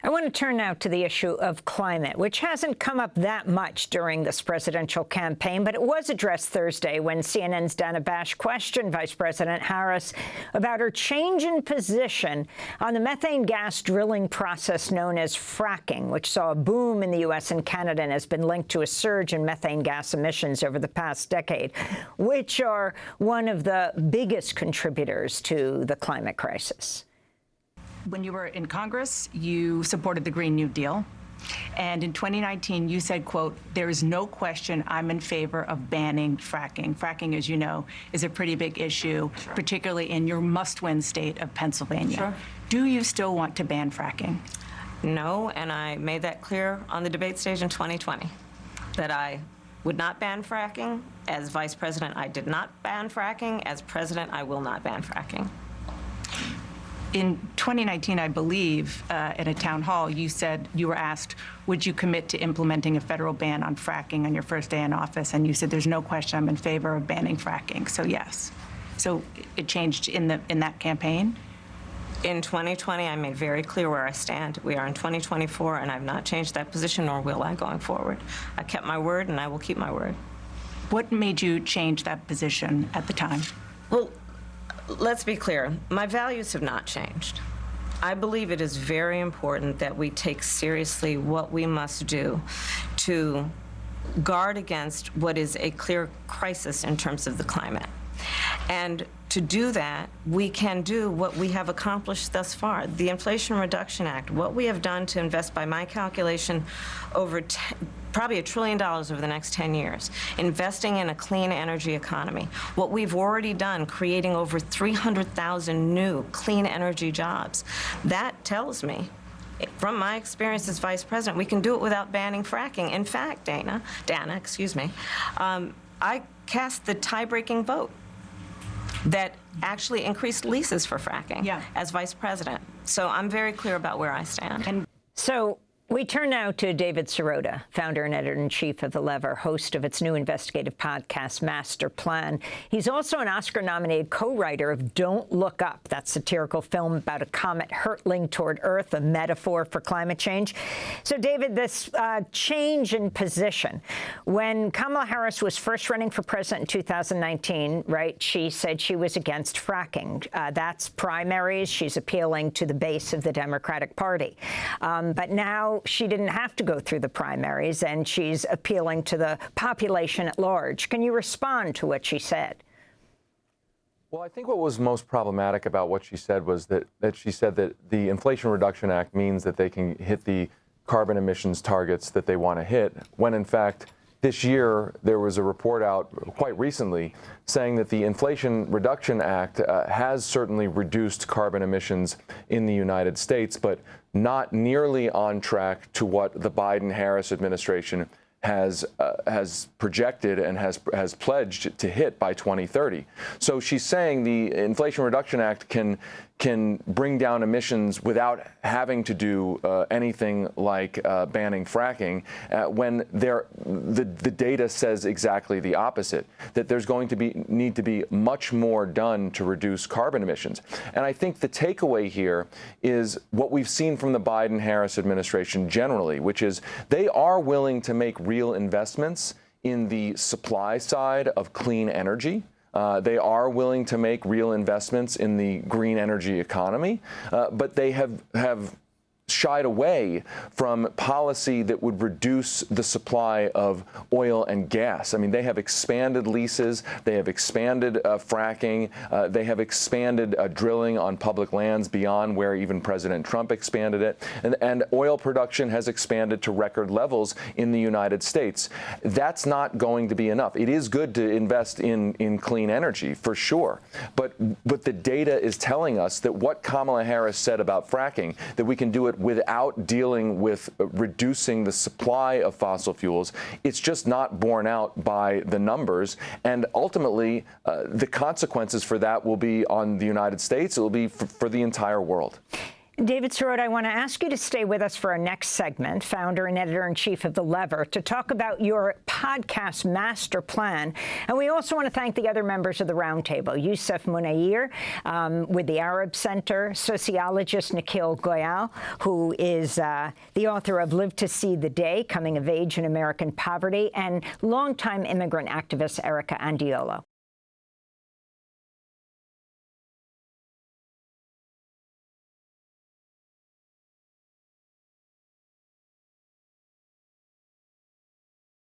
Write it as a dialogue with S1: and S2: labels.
S1: I want to turn now to the issue of climate, which hasn't come up that much during this presidential campaign, but it was addressed Thursday when CNN's Dana Bash questioned Vice President Harris about her change in position on the methane gas drilling process known as fracking, which saw a boom in the U.S. and Canada and has been linked to a surge in methane gas emissions over the past decade, which are one of the biggest contributors to the climate crisis.
S2: When you were in Congress, you supported the Green New Deal. And in 2019, you said, quote, "There is no question I'm in favor of banning fracking." Fracking, as you know, is a pretty big issue, sure, particularly in your must-win state of Pennsylvania. Sure. Do you still want to ban fracking?
S3: No, and I made that clear on the debate stage in 2020, that I would not ban fracking. As vice president, I did not ban fracking. As president, I will not ban fracking.
S2: In 2019, I believe, in a town hall, you said, you were asked, would you commit to implementing a federal ban on fracking on your first day in office? And you said, there's no question I'm in favor of banning fracking. So yes. So it changed in that campaign?
S3: In 2020, I made very clear where I stand. We are in 2024, and I've not changed that position, nor will I going forward. I kept my word, and I will keep my word.
S2: What made you change that position at the time?
S3: Well, let's be clear. My values have not changed. I believe it is very important that we take seriously what we must do to guard against what is a clear crisis in terms of the climate. And to do that, we can do what we have accomplished thus far. The Inflation Reduction Act, what we have done to invest, by my calculation, over probably $1 trillion over the next 10 years, investing in a clean energy economy. What we've already done, creating over 300,000 new clean energy jobs. That tells me, from my experience as vice president, we can do it without banning fracking. In fact, Dana, excuse me, I cast the tie-breaking vote that actually increased leases for fracking as vice president. So I'm very clear about where I stand.
S1: So we turn now to David Sirota, founder and editor-in-chief of The Lever, host of its new investigative podcast, Master Plan. He's also an Oscar-nominated co-writer of Don't Look Up, that satirical film about a comet hurtling toward Earth, a metaphor for climate change. So, David, this change in position, when Kamala Harris was first running for president in 2019, right, she said she was against fracking. That's primaries. She's appealing to the base of the Democratic Party. But now she didn't have to go through the primaries, and she's appealing to the population at large. Can you respond to what she said?
S4: Well, I think what was most problematic about what she said was that she said that the Inflation Reduction Act means that they can hit the carbon emissions targets that they want to hit, when in fact this year there was a report out quite recently saying that the Inflation Reduction Act has certainly reduced carbon emissions in the United States, but not nearly on track to what the Biden-Harris administration has projected and has pledged to hit by 2030. So she's saying the Inflation Reduction Act can bring down emissions without having to do anything like banning fracking, when the data says exactly the opposite, that there's going to need to be much more done to reduce carbon emissions. And I think the takeaway here is what we've seen from the Biden-Harris administration generally, which is they are willing to make real investments in the supply side of clean energy. They are willing to make real investments in the green energy economy, but they have shied away from policy that would reduce the supply of oil and gas. I mean, they have expanded leases, they have expanded fracking, they have expanded drilling on public lands beyond where even President Trump expanded it, and oil production has expanded to record levels in the United States. That's not going to be enough. It is good to invest in clean energy, for sure, but the data is telling us that what Kamala Harris said about fracking, that we can do it without dealing with reducing the supply of fossil fuels, it's just not borne out by the numbers. And ultimately, the consequences for that will be on the United States. It will be for the entire world.
S1: David Sirota, I want to ask you to stay with us for our next segment, founder and editor-in-chief of The Lever, to talk about your podcast master plan. And we also want to thank the other members of the roundtable, Youssef Munayir with the Arab Center, sociologist Nikhil Goyal, who is the author of Live to See the Day, Coming of Age in American Poverty, and longtime immigrant activist Erica Andiolo.